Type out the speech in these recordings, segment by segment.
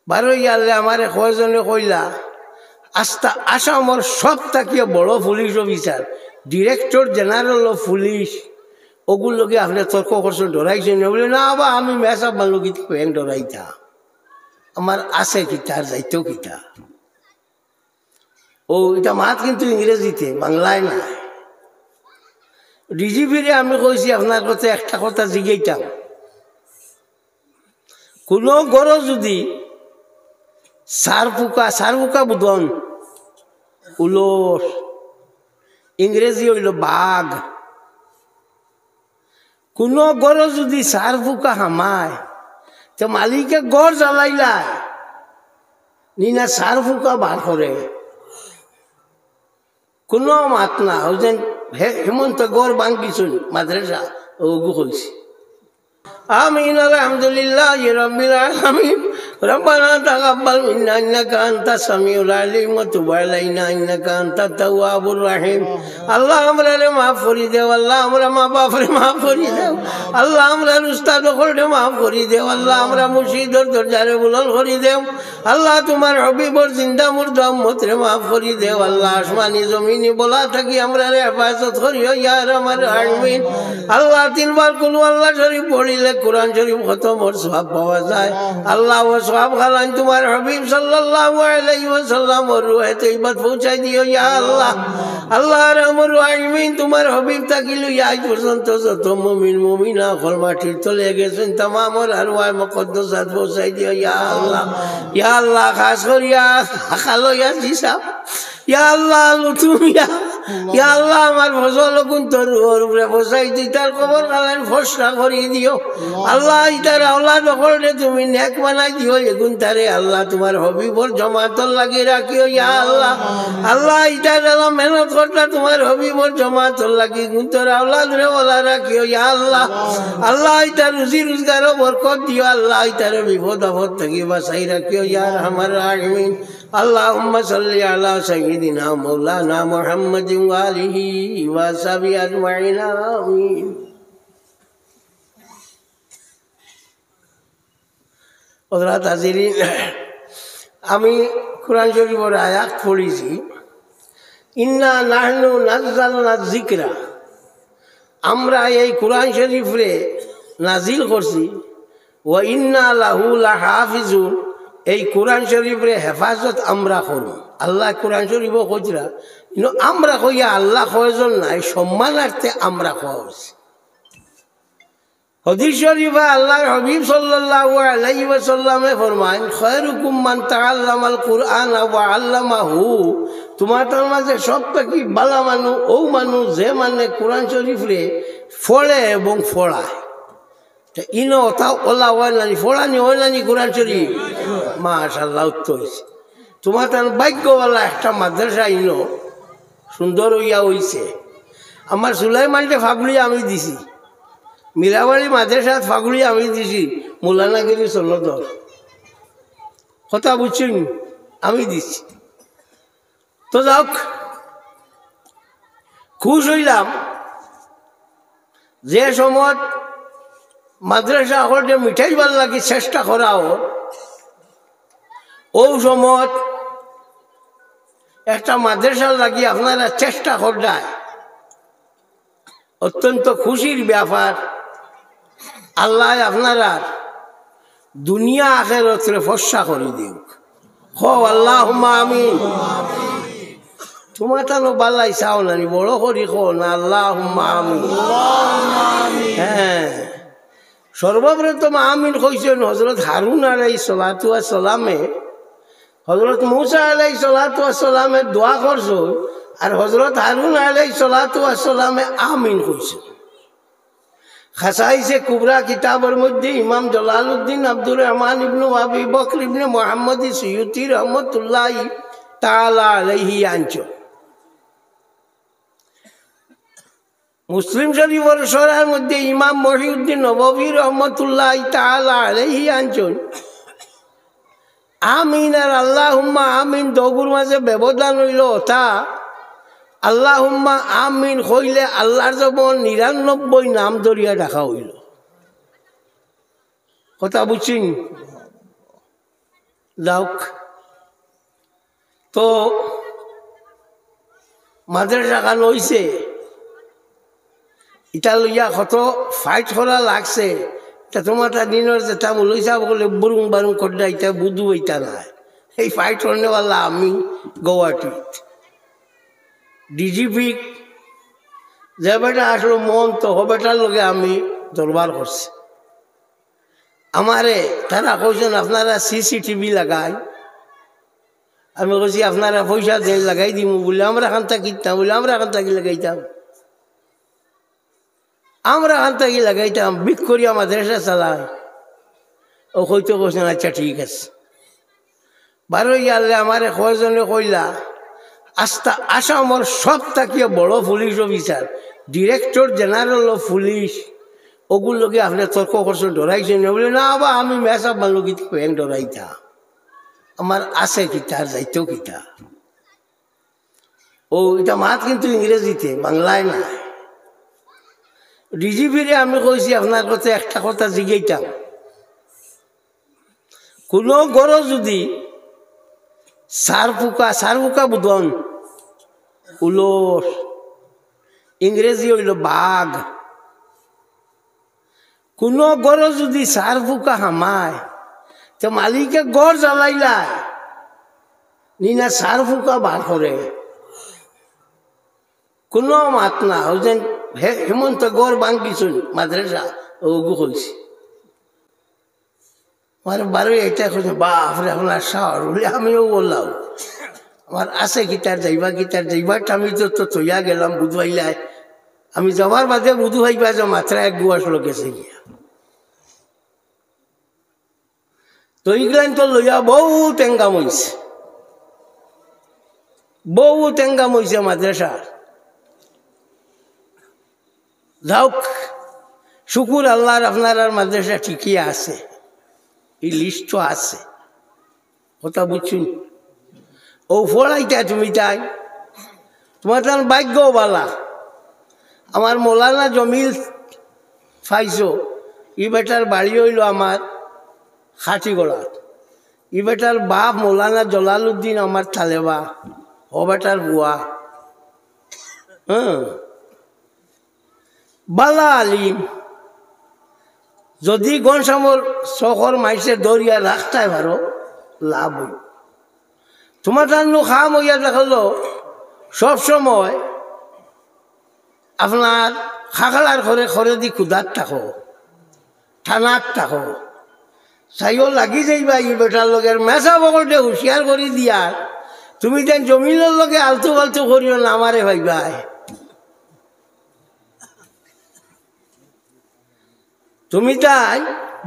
বারো ইয়ালে আমারে কয়জনে কইলা আস্তা আসামর সব থাকিয়ে বড় police officer director general of police ওগুলোকে আপনি তর্ক করছেন ডরাইছেন বলে না বা আমি মেসাব মানলো কিতা ব্যাং ডরাইতা আমার আছে কিতার যাইতেও কিতা ও এটা মাত কিন্তু ইংরেজিতে বাংলায় না ডিজিপিরে আমি কইছি আপনার কথা একটা কথা জিজ্ঞাইতাম কোনো গড় যদি সার পোকা বুধন উলস ইংরেজি হইল বাঘ কোনো গড় যদি সার পোকা হামায় তো মালিকে গড় জ্বালাইলায় নিনা সার পোকা বার করে কোনো মাত না যেন হেমন্ত গড় ভাঙিছুন মাদ্রাসা ওগু কইছি আমিন আলহামদুলিল্লাহ রাব্বিল আলামিন রব্বানা তাকাব্বাল মিন্না ইন্নাকা আনতাস সামিউল আলিম ওয়া তুব আলাইনা ইন্নাকা আনতাত তাওয়াবুর রহিম আল্লাহ আমরারে মাফ করি দেও আল্লাহ আমরা মা বাপরে মাফ করি দেও আল্লাহ আমরা উস্তাদ হলরে মাফ করি দেও আল্লাহ আমরা মুর্শিদর দরজারে বুলন্দ করি দেও আল্লাহ তোমার হবিবর জিন্দা মুর্দা উম্মতরে মাফ করি দেও আল্লাহ আসমানি জমিনি বলা থাকি আমরারে হেফাজত করিও ইয়া রহমান আমিন আল্লাহ তিনবার কুল আল্লাহ শরীফ পড়িলে কুরআন শরীফ খতমের সওয়াব পাওয়া যায় আল্লাহ ও সওয়াব খালান তোমার হাবিব সাল্লাল্লাহু আলাইহি ওয়াসাল্লাম ওর রূহে তৈয়বা পৌঁছাই দিও ইয়া আল্লাহ আল্লাহ রহমান রহিম তোমার হাবিব তাকিলু আজ পর্যন্ত যত মুমিন মুমিনা খল মাটির তলে গেছেন तमाम আরওয়াহ মুকদ্দাসাত পৌঁছাই দিও ইয়া আল্লাহ খাস করিয়া খালো ইয়া জিসা ইয়া আল্লাহ লুতুমিয়া ইয়া আল্লাহ আমার ফজল গুণ তোর উপরে বসাই দিই তার খবর কালেন ফসলা করিয়ে দিও আল্লাহ ইতার আওলাদ করলে তুমি নেক বানাই দিও এগুন তারে আল্লাহ তোমার হবিবর জমাতল লাগিয়ে রাখিও ইয়া আল্লাহ আল্লাহ ইতার আল্লাহ মেহনত করতা তোমার হবিবর জমাতল লাগি গুণ তোর আওলাদ রে ওলা রাখিও ইয়া আল্লাহ আল্লাহ ইতার রুজি রোজগারও বরকত দিও আল্লাহ ইতার বিপদ আপদ থেকে বাঁচাই রাখিও ইয়া রহমান রাহিমিন اللهم صل على سيدنا مولانا محمد وآله وصحبه أجمعين آمين হযরত হাজিরিন আমি কোরআন শরীফের আয়াত পড়েছি ইন্না নাহনু নাযালনা যিকরা আমরা এই কোরআন শরীফে নাজিল করছি ওয়া ইন্না লাহু লাহাফিজুন এই কোরআন শরীফের হেফাজত আমরা করব আল্লাহ কোরআন শরীফ কইরা কিন্তু আমরা কইয়া আল্লাহ কয়জন নাই সম্মানার্থে আমরা কইছি হাদিস শরীফে আল্লাহর হাবিব সাল্লাল্লাহু আলাইহি ওয়াসাল্লামে ফরমান খায়রুকুম মান তাআল্লামাল কুরআন ওয়া আল্লামাহু তোমাদের মাঝে সবথেকে ভালো মানুষ ও মানুষ যে মানে কোরআন শরীফে পড়ে এবং পড়ায় ইনো তাও ওলা ওয়ালানি ফোড়ানি ওয়ালানি কোরআন শরীফ মাশাআল্লাহ উত্তর হয়েছে তোমার তার ভাগ্যওয়ালা একটা মাদ্রাসা ইনো সুন্দর হইয়া হইছে আমার সুলাইমানটে ফাগুলি আমি দিছি মীরাবাড়ি মাদ্রাসা ফাগুলি আমি দিছি মোলানাগিরি সনদর কথা বুঝছেন আমি দিছি তো যাক খুশ হইলাম যে সময় মাদ্রাসা হলে মিঠাই ভাল লাগে চেষ্টা করাও ও সময় একটা মাদ্রাসা লাগি আপনারা চেষ্টা করায় অত্যন্ত খুশির ব্যাপার আল্লাহ আপনারা দুনিয়া আখিরাতে ফসা করে দিও হো আল্লাহুম্মা আমিন তোমার তো বালাই চাও না বড় করি খো না আল্লাহুম্মা আমিন হ্যাঁ সর্বপ্রথম আমিন কইছেন হযরত হারুন আলাইহিস সালাতু ওয়াস সালামে হযরত মূসা আলাইহিস সালাতু ওয়াস সালামে দোয়া করছো আর হযরত হারুন আলাইহিস সালাতু ওয়াস সালামে আমিন কইছেন খাসাইসে কুবরা কিতাবের মধ্যে ইমাম জালালউদ্দিন আব্দুর রহমান ইবনে আবি বকর ইবনে মুহাম্মদ সুয়ুতি রাহমাতুল্লাহি তাআলা আলাইহি আনছো মুসলিম শরীফের শরহের মধ্যে ইমাম মহিউদ্দিন নববী রহমাতুল্লাহি তাআলা আলাইহি আনছেন আমিন আর আল্লাহুম্মা আমিন দগুর মাঝে ব্যবধান হইল তা আল্লাহুম্মা আমিন কইলে আল্লাহর যেমন ৯৯ নাম ধরিয়া ডাকা হইল কথা বুঝছেন যাওক তো মাদ্রাসা খান হইছে ইটা লইয়া কত ফাইট করা লাগছে। তা তোমার দিনের যেটা লইসা বলে বরুং বারুং করলে এটা বুধু হইতা না। এই ফাইট করনেওয়ালা আমি গৌহাটিত ডিজিপি যে বেটা আসলো মন তো হ বেটার লগে আমি দরবার করছি। আমারে তারা কইছেন আপনারা সিসিটিভি লাগাই। আমি কইছি আপনারা পয়সা দিয়ে লাগাই দিব বলে আমরা এখান কিনতাম বলে আমরা এখান থেকে লাগাইতাম, আমরা এখান থেকে লাগাইতাম বিক করি আমাদের চালাই। ও হয়তো কইছেন আচ্ছা ঠিক আছে। 12 ইয়ারে আমার কয়জনে কইলা আসামর সব থাকিয়ে বড় police officer director general of police ওগুলোকে আপনি তর্ক করছেন ডরাইছেন বলে না বা আমি মেসাব মানলো কিন্তু ডরাইতা আমার আছে কিতার যাইতেও কিতা। ও এটা মাত কিন্তু ইংরেজিতে বাংলায় না। ডিজিপিরে আমি কইছি আপনার কাছে একটা কথা জিজ্ঞাইতাম, কোনো গড় যদি সার ফুকা বুধন উলস ইংরেজি হইল বাঘ, কোনো গড় যদি সার ফুকা হামায় তো মালিকে গড় জ্বালাইলায় নিনা সার ফুকা বার করে কোনো মাত না। হইছেন হেমন্ত গড় বাঙ্গিছুন মাদ্রাসা ওগু কইছি আমার 12 এটা কইছে বাপরে আপনার সাহর বলে আমিও বললাম আমার আছে গিটার যাইবার আমি তো তৈয়া গেলাম বুধবাইলায়। আমি যাবার বাদে বুধু ভাইবা যে মাত্রা এক গুয়াশ লোকেছে গিয়া তো ইগলান তো লইয়া বহুত এঙ্গাম হইছে মাদ্রাসা। যাওক শুকুর আল্লাহর আপনার মাদ্রাসা ঠিকই আছে, এই লিস্ট তো আছে কথা বুঝছুন। ও ফড়াইটা তুমি তাই তোমার তার ভাগ্যও বালা। আমার মৌলানা জমিল পাইছো ই বেটার বাড়ি হইল আমার খাটিগড়াত। ই বেটার বাপ মৌলানা জলালুদ্দিন আমার থালেবা ও বেটার বুয়া বালা আলিম। যদি গনসামর শহর মাইসে দরিয়া রাস্তায় ভারো লাভ হইল। তোমার তার খাম হইয়া দেখালো সবসময় আপনার খাখালার ঘরে দি ক্ষুদার থাকো ঠানার থাকো চাইও লাগি যাইবা ই বেটার লগের মেসা বকলটে হুঁশিয়ার করে দিয়ার তুমি যেন জমিনের লগে আলতু ফালতু করিও না আমারে ভাইবাই। তুমি তাই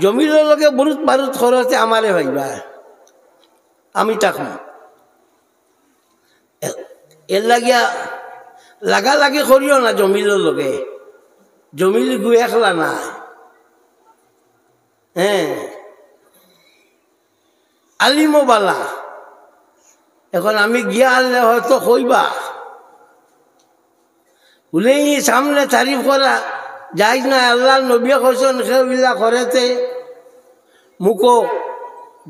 জমিনের লগে বরুত বারুত খরচে আমারে ভাইবাই আমি থাকুন এর লাগিয়া লাগালাগি করিও না জমিলের লগে। জমিল গুয়ে একলা না আলিমো বালা। এখন আমি গিয়া আনলে হয়তো কইবা বলে সামনে তারিফ করা যাই না। আল্লাহ নবী কইছেন সেগুলা করেতে মুখো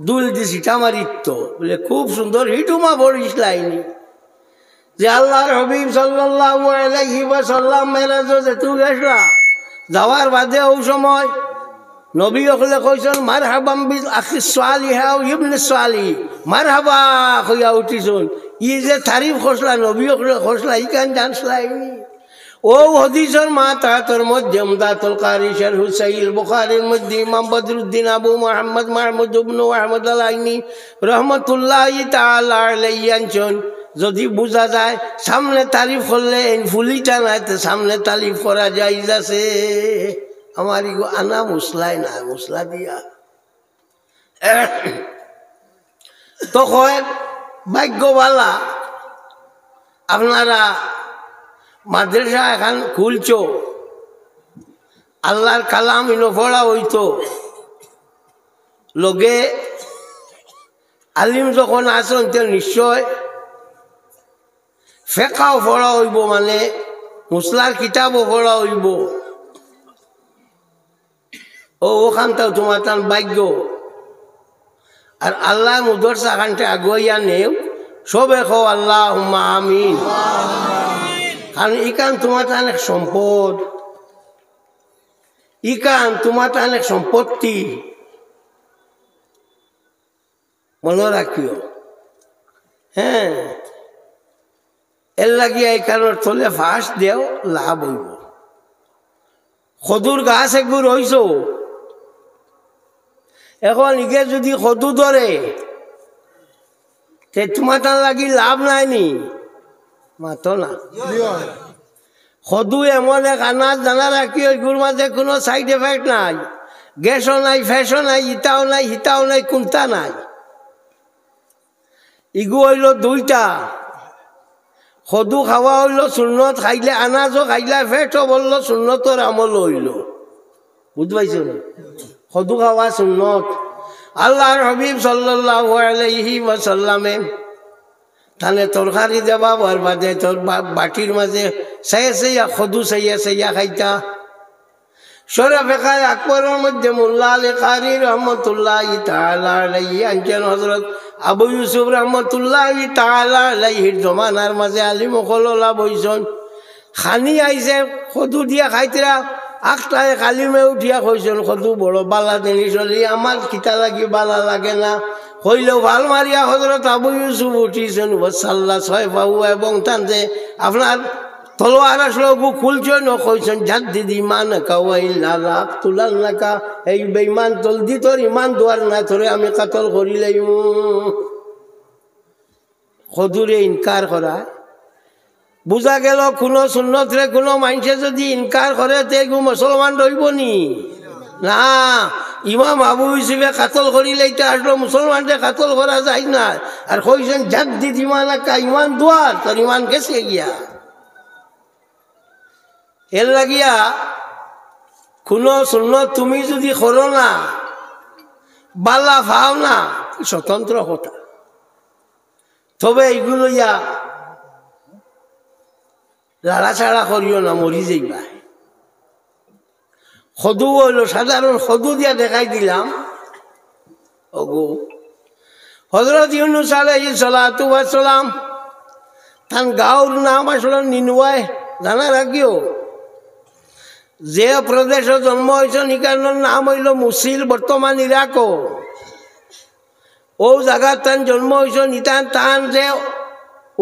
দুল দি সিটা মারিত বলে খুব সুন্দর হিটুমা পড়িস লাইনি যে আল্লাহর হাবিব সাল্লাল্লাহু আলাইহি ওয়াসাল্লাম মেরাজে যেতু গেছলা যাওয়ার বাদে ওই সময় নবী ওখানে কইছেন মারহাবাম বিল আখি সালিহ ও ইবনে সালিহ মারহাবা কইয়া উঠিছুন। ই যে তারিফ খসলা নবী ওখানে খসলা ই কান জানসলাইনি। ও হাদিসের মাতাতর মধ্যে উমদাতুল কারি শারহ সাহিহ বুখারীর মধ্যে ইমাম বদরুদ্দিন আবু মুহাম্মদ মাহমুদ ইবনে আহমদ আল-আইনি রাহমাতুল্লাহি তাআলা আলাইহি আনছেন যদি বোঝা যায় সামনে তারিফ করলে ফুলিটা নাই তো সামনে তারিফ করা যায় যাচ্ছে। আমার ইগো আনা মুসলাই না মুসলা দিয়া তো হয় ভাগ্যবালা আপনারা মাদ্রাসা এখন খুলছো আল্লাহর কালাম ইনো পড়া হইতো লগে আলিম যখন আসেন তো নিশ্চয় ফেকাও পড়া হইব মানে মুসলার কিতাবও পড়া হইব। ওখানটাও তোমার তার ভাগ্য। আর আল্লাহ মুদর সাখানটা আগুয়াইয়া নেও সবে খো আল্লাহ আমিন। কারণ ইকান তোমার অনেক সম্পদ, ইকান তোমার অনেক সম্পত্তি, মনে রাখিও। হ্যাঁ, এর লাগিয়া এই কারণ থলে ফাঁস দেও লাভ হইব। খদুর গাছ একগুর হইছ, এখন ইকে যদি খদু ধরে তে তোমার তার লাগি লাভ নাই নি মাতো না। খদু এমন এক আনাজ জানা রাখি ওইগুলোর মাঝে কোনো সাইড এফেক্ট নাই, গ্যাসও নাই, ফ্যাসও নাই, ইটাও নাই, হিতাও নাই, কোনটা নাই। ইগু হইল দুইটা, খদু খাওয়া হইল সুন্নত, খাইলে আনাজও খাইলে ফেটও বললো সুন্নতর আমল হইল। বুঝতে পাইছ? খদু খাওয়া সুন্নত। আল্লাহর হাবিব সাল্লাল্লাহু আলাইহি ওয়াসাল্লামে তাহলে তরকারি দেবা বরবাদে তোর বাটির মাঝে সাইয়া সাইয়া খদু সাইয়া সাইয়া খাইতা। শরফে খায় আকবরের মধ্যে মোল্লা আলী কারি রহমতুল্লাহি তাআলা আলাইহি আনছেন হযরত আবু ইউসুফ রহমতুল্লাহি তাআলা আলাইহির জমানার মাঝে আলিম ওখললা বইছন, খানি আইছে খদু দিয়া খাইতরা আখটায় কালিমে উঠিয়া কইছেন খদু বড় বালা জিনিস হলি আমার খিতা লাগি বালা লাগে না। হইলেও ভাল মারিয়া হযরত আবু ইউসুফ উঠিছেন ওয়াসাল্লাহ ছয় বাবু এবং টানতে আপনার তলোয়ার আসলো গু খুলছেন ও কইছেন জাদ্দিদ ঈমানাকা ওয়া ইল্লা লাকতুলান্নাকা, এই বেঈমান জলদি তোর ঈমান দুয়ার না তোরে আমি কাতল করিলাই। খদুরে ইনকার করা বুঝা গেল কোনো সুন্নত রে কোনো মানুষে যদি ইনকার করে তে মুসলমান রইব নি না। ইমাম আবু ইউসুফে কাতল করিলে এটা আসলো মুসলমানকে কাতল করা যায় না। আর কইছেন জাদ্দিদ ঈমানাকা, ইমান দুয়ার তোর ইমান গেছে গিয়া। এর লাগিয়া কোনো সুন্নত তুমি যদি করো না বালা পাও না স্বতন্ত্র কথা, তবে এইগুলো ইয়া লাড়াছাড়া করিও না, মরি যাইবা। খদু হইল সাধারণ খদু দিয়া দেখাই দিলাম। ওগো হযরত ইউনূস আলাইহিস সালাতু ওয়াস সালাম তান গাঁওর নাম আসলে নিনওয়ে, জানা রাখিও। যে প্রদেশে জন্ম হয়েছেন ইকানোর নাম হইল মুসিল, বর্তমান ইরাক। ও জায়গার তান জন্ম হয়েছেন ইতান টান যে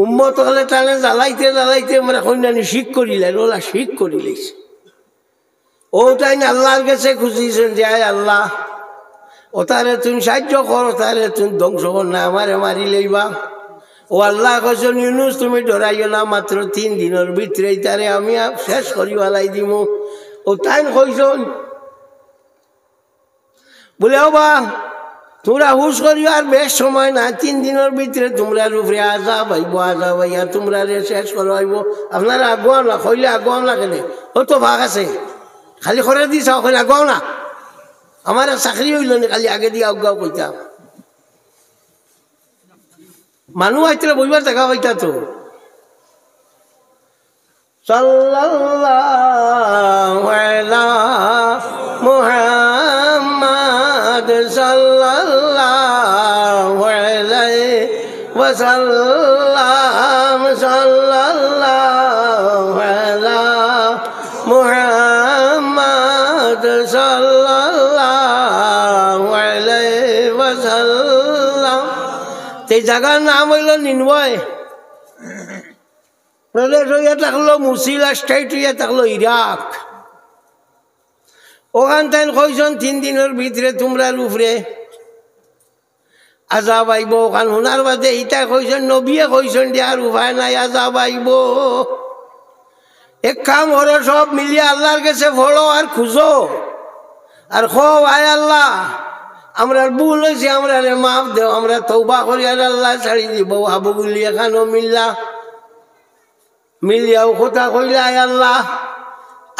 উম্মত হলে টানে জ্বালাইতে জ্বালাইতে মানে কন্যানি শিখ করিলেন, ওলা শিখ করিলেছে। ও তাই আল্লাহর কাছে খুঁজিছেন যে আয় আল্লাহ ও তারে তুমি সাহায্য কর, তারে তুমি ধ্বংস কর না, আমারে মারি লইবা। ও আল্লাহ কইছেন ইউনূস তুমি ডরাইও না, মাত্র 3 দিনের ভিতরে তারে আমি শেষ করি ওয়ালাই দিমু। ও তাই কইছেন বলে ও বা তোমরা হুশ করিও আর বেশ সময় না, 3 দিনের ভিতরে তোমরা উপরে আজাব আইব, আজাব আইয়া তোমরা শেষ করো আইব। আপনারা আগুয়া না, কইলে আগুয়া না কেন? ও তো ভাগ আছে, খালি করে দিস ওখানে আগুয়াও না। আমার চাকরি হইল না, খালি আগে দিয়ে আগুয়াও কইতাম। মানুষ আইতলে বইবার দেখা হইতা তো। সাল্লাল্লাহু আলা মুহাম্মাদ সাল্লাল্লাহু আলাইহি ওয়াসাল্লাম, সাল্লাল্লাহু আলা মুহাম্মাদ সাল্লাল্লাহু আলাইহি ওয়াসাল্লাম। এই জায়গার নাম হইল নিনওয়ে, প্রদেশ হইয়া থাকলো মুসিল, আর স্টেট হইয়া থাকলো ইরাক। ওখান থেকে কইছেন 3 দিনের ভিতরে তোমরা উপরে আজাব আইব। ওখান শোনার বাদে ইটা কইছেন নবীয়ে কইছেন যে আর উপায় নাই, আজাব আইব। এক কাম হলো সব মিলিয়ে আল্লাহর কাছে ফলো আর খুঁজো আর খো আয় আল্লাহ আমরা ভুল হয়েছে, আমরা মাফ দেও, আমরা তৌবা করি আর আল্লাহ ছাড়ি দিব। হাবুগুলি এখানেও মিলিয়াও কথা কইলে আয় আল্লাহ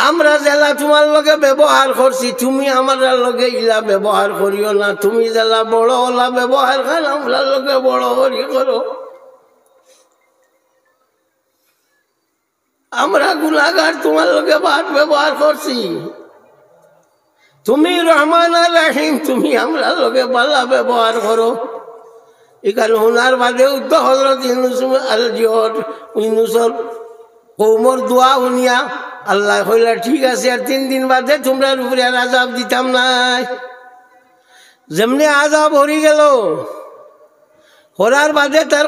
আমরা জেলা তোমার লগে ব্যবহার করছি, তুমি আমার লগে ইলা ব্যবহার করিও না। তুমি জেলা বড় ওলা ব্যবহার খান আমরা লগে বড় করি করো। আমরা গুনাহগার তোমার লগে বাদ ব্যবহার করছি, তুমি রহমান আর রাহিম, তুমি আমরা লোকে ভালো ব্যবহার করো। এখানে ওনার বাদেও তো হজরত ইউনুসর কৌমর দোয়া শুনিয়া আল্লাহ কইলা ঠিক আছে, আর 3 দিন বাদে তোমরা উপরে আর আজাব দিতাম নাই। যেমনি আজাব হরি গেল, হরার বাদে তার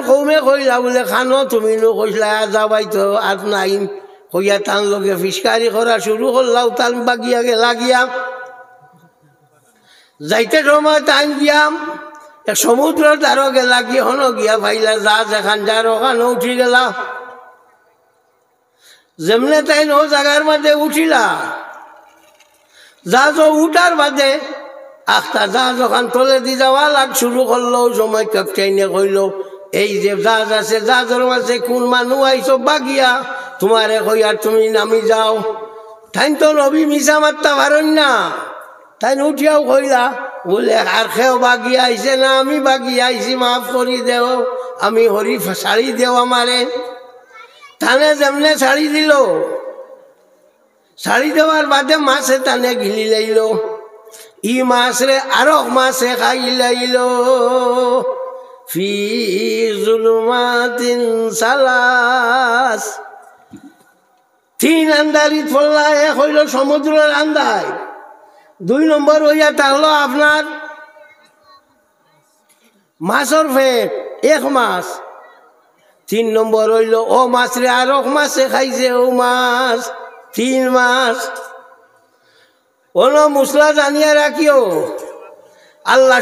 কৌমে কইলা বলে খানো তুমি নো কইলা আজাব আইতো আর নাই কইয়া তান লগে ফিসকারি করা শুরু করলাও। তান বাগিয়া গেলা গিয়া যাইতে সময় টাইম দিয়াম এক সমুদ্র দ্বারও গেলা গিয়ে হন গিয়া ভাইলা যা যেখান যার ওখানে উঠি গেলা। যেমনে তাই নো জায়গার মাঝে উঠিলা, যা উঠার বাদে আখটা যা যখন তলে দি যাওয়া লাগ শুরু করলো, সময় ক্যাপ্টেনে কইল এই যে জাহাজ আছে জাহাজের মাঝে কোন মানুষ আইসো বাগিয়া তোমারে কই আর তুমি নামি যাও। তাই তো নবী মিশা মারতা পারেন না, তাই উঠিয়াও কইলা বলে আর খেও বাগিয়া আইসে না আমি বাগিয়া আইসি, মাফ করি দেও, আমি হরি শাড়ি দেও আমারে। থানে যেমনে শাড়ি দিল, শাড়ি দেওয়ার বাদে মাছে টানে গিলি লাইল, ই মাছ রে আরো মাছে খাই লাইল। ফি জুলুমাতিন সালাস, 3 আন্দারিত পড়লা। এক হইল সমুদ্রের আন্দায়, 2 নম্বর হইয়া তাহলো আপনার মাছের ফেট 1 মাছ, 3 নম্বর হইল ও মাছ রে আরো মাছে খাইছে ও মাছ 3 মাস। কোনো মুসলা জানিয়া রাখিও আল্লাহ